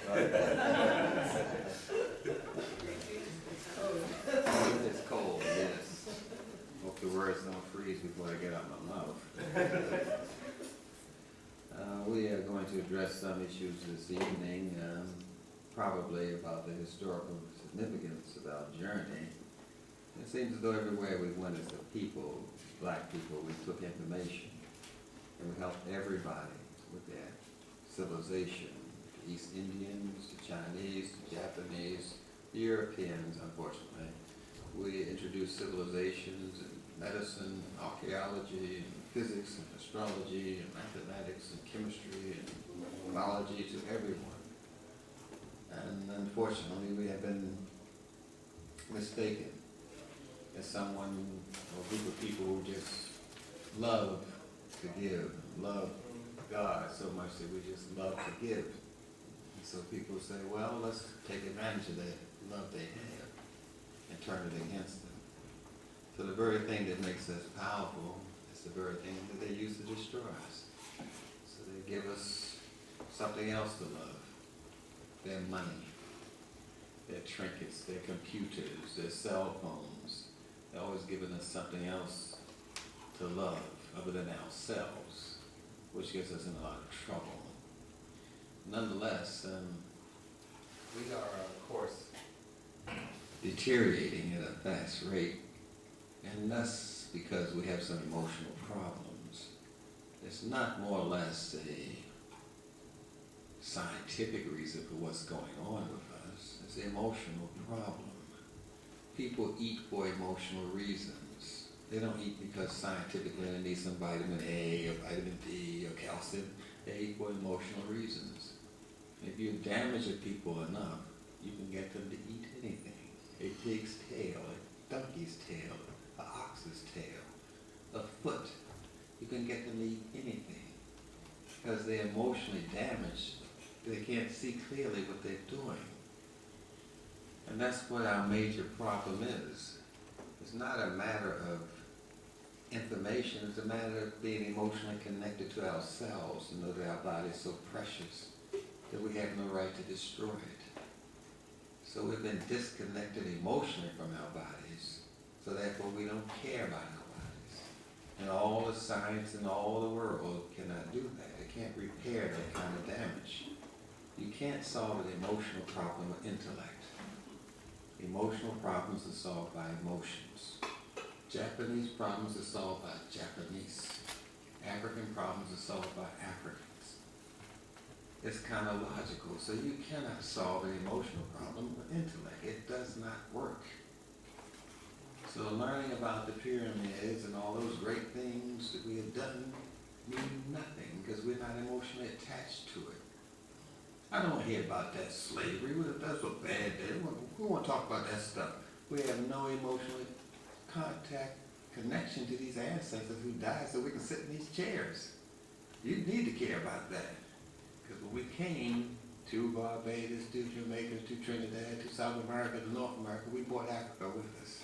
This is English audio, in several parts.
It's cold, yes. Hope the words don't freeze before they get out of my mouth. We are going to address some issues this evening, probably about the historical significance of our journey. It seems as though everywhere we went as a people, black people, we took information and we helped everybody with their civilization. The East Indians, the Chinese, the Japanese, the Europeans, unfortunately. We introduced civilizations in medicine, archaeology, and physics, and astrology, and mathematics, and chemistry, and biology to everyone. And unfortunately, we have been mistaken as someone or a group of people who just love to give, love God so much that we just love to give. And so people say, well, let's take advantage of that love they have and turn it against them. So the very thing that makes us powerful is the very thing that they use to destroy us. So they give us something else to love, their money, their trinkets, their computers, their cell phones. They're always giving us something else to love other than ourselves, which gets us in a lot of trouble. Nonetheless, we are, of course, deteriorating at a fast rate, and thus because we have some emotional problems. It's not more or less a scientific reason for what's going on with us. It's an emotional problem. People eat for emotional reasons. They don't eat because scientifically they need some vitamin A or vitamin D or calcium. They eat for emotional reasons. If you damage the people enough, you can get them to eat anything. A pig's tail, a donkey's tail, an ox's tail, a foot. You can get them to eat anything because they're emotionally damaged. They can't see clearly what they're doing. And that's what our major problem is. It's not a matter of information, it's a matter of being emotionally connected to ourselves and know that our body is so precious that we have no right to destroy it. So we've been disconnected emotionally from our bodies, so therefore we don't care about our bodies. And all the science in all the world cannot do that. It can't repair that kind of damage. You can't solve an emotional problem with intellect. Emotional problems are solved by emotions. Japanese problems are solved by Japanese. African problems are solved by Africans. It's kind of logical. So you cannot solve an emotional problem with intellect. It does not work. So learning about the pyramids and all those great things that we have done mean nothing because we're not emotionally attached to it. I don't want to hear about that slavery. That's so bad. We won't talk about that stuff. We have no emotional connection to these ancestors who died so we can sit in these chairs. You need to care about that. Because when we came to Barbados, to Jamaica, to Trinidad, to South America, to North America, we brought Africa with us.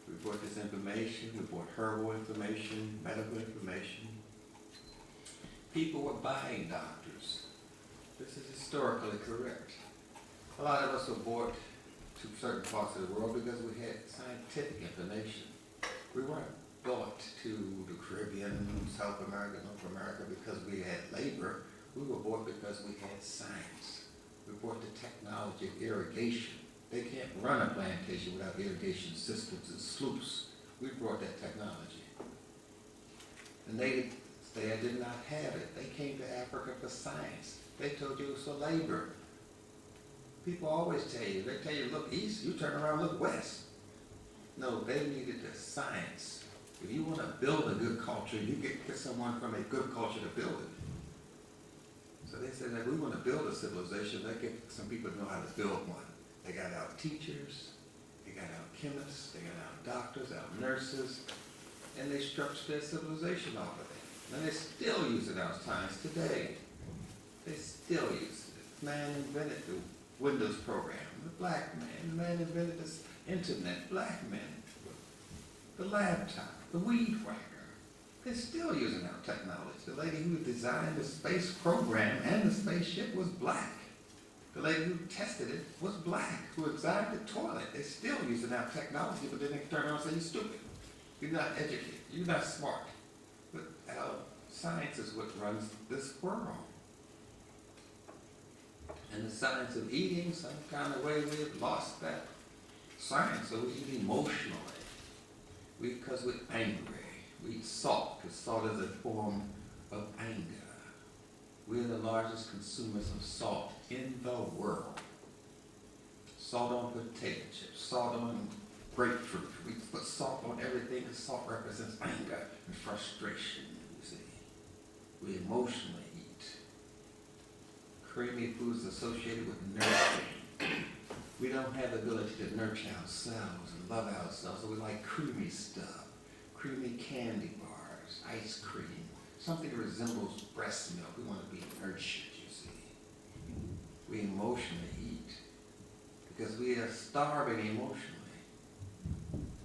We brought this information. We brought herbal information, medical information. People were buying doctors. This is historically correct. A lot of us were brought to certain parts of the world because we had scientific information. We weren't brought to the Caribbean, South America, North America because we had labor. We were brought because we had science. We brought the technology of irrigation. They can't run a plantation without irrigation systems and sloops. We brought that technology. And they did not have it. They came to Africa for science. They told you it was for labor. People always tell you, they tell you, look east, you turn around, look west. No, they needed the science. If you want to build a good culture, you get someone from a good culture to build it. So they said that we want to build a civilization, let's get some people to know how to build one. They got our teachers, they got our chemists, they got our doctors, our nurses, and they structured their civilization off of it. And they're still using our science today. They still use it. Man invented the Windows program, the black man. The man invented this internet, black man. The laptop, the weed whacker. They're still using our technology. The lady who designed the space program and the spaceship was black. The lady who tested it was black, who designed the toilet. They're still using our technology, but then they turn around and say, you're stupid. You're not educated. You're not smart. But science is what runs this world. And the science of eating, some kind of way we have lost that science, so we eat emotionally. Because we're angry. We eat salt, because salt is a form of anger. We're the largest consumers of salt in the world. Salt on potato chips, salt on grapefruit. We put salt on everything because salt represents anger and frustration, you see. We emotionally eat. Creamy foods associated with nurturing. We don't have the ability to nurture ourselves and love ourselves, so we like creamy stuff. Creamy candy bars, ice cream, something that resembles breast milk. We want to be nurtured, you see. We emotionally eat because we are starving emotionally.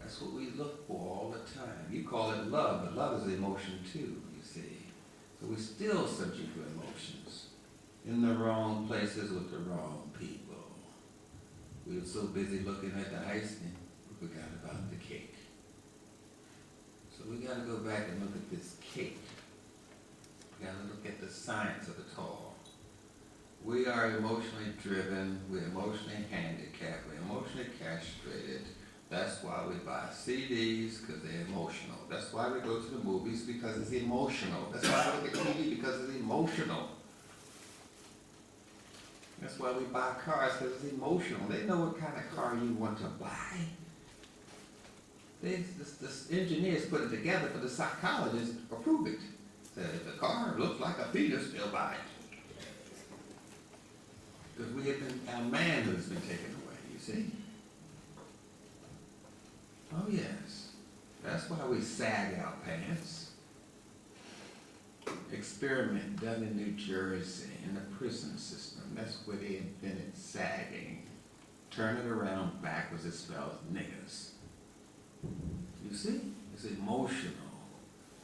That's what we look for all the time. You call it love, but love is emotion too, you see. So we're still searching for emotions in the wrong places with the wrong people. We were so busy looking at the icing, we forgot about the cake. So we got to go back and look at this cake. We got to look at the science of it all. We are emotionally driven, we're emotionally handicapped, we're emotionally castrated. That's why we buy CDs, because they're emotional. That's why we go to the movies, because it's emotional. That's why we look at TV, because it's emotional. That's why we buy cars, because it's emotional. They know what kind of car you want to buy. The engineers put it together for the psychologists to approve it. Said if the car looks like a fetus, they'll buy it. Because our manhood has been taken away, you see. Oh yes, that's why we sag our pants. Experiment done in New Jersey in the prison system. That's where they invented sagging. Turn it around backwards, it spells niggers. You see, it's emotional.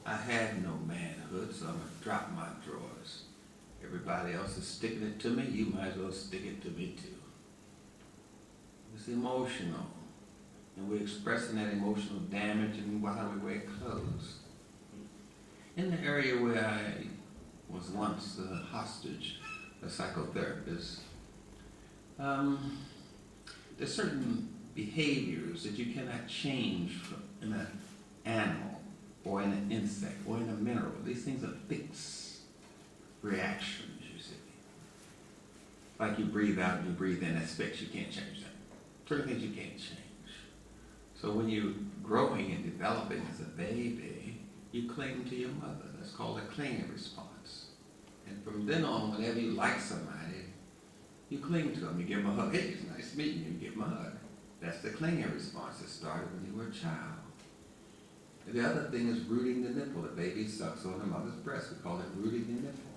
I had no manhood, so I'm gonna drop my drawers. Everybody else is sticking it to me, you might as well stick it to me too. It's emotional. And we're expressing that emotional damage and while we wear clothes. In the area where I was once a hostage, a psychotherapist, there's certain behaviors that you cannot change in an animal or in an insect or in a mineral. These things are fixed reactions, you see. Like you breathe out and you breathe in, that's fixed, you can't change that. Certain things you can't change. So when you're growing and developing as a baby, you cling to your mother. That's called a clinging response. And from then on, whenever you like somebody, you cling to them. You give them a hug. Hey, it's nice meeting you. You give them a hug. That's the clinging response that started when you were a child. And the other thing is rooting the nipple. The baby sucks on the mother's breast. We call it rooting the nipple.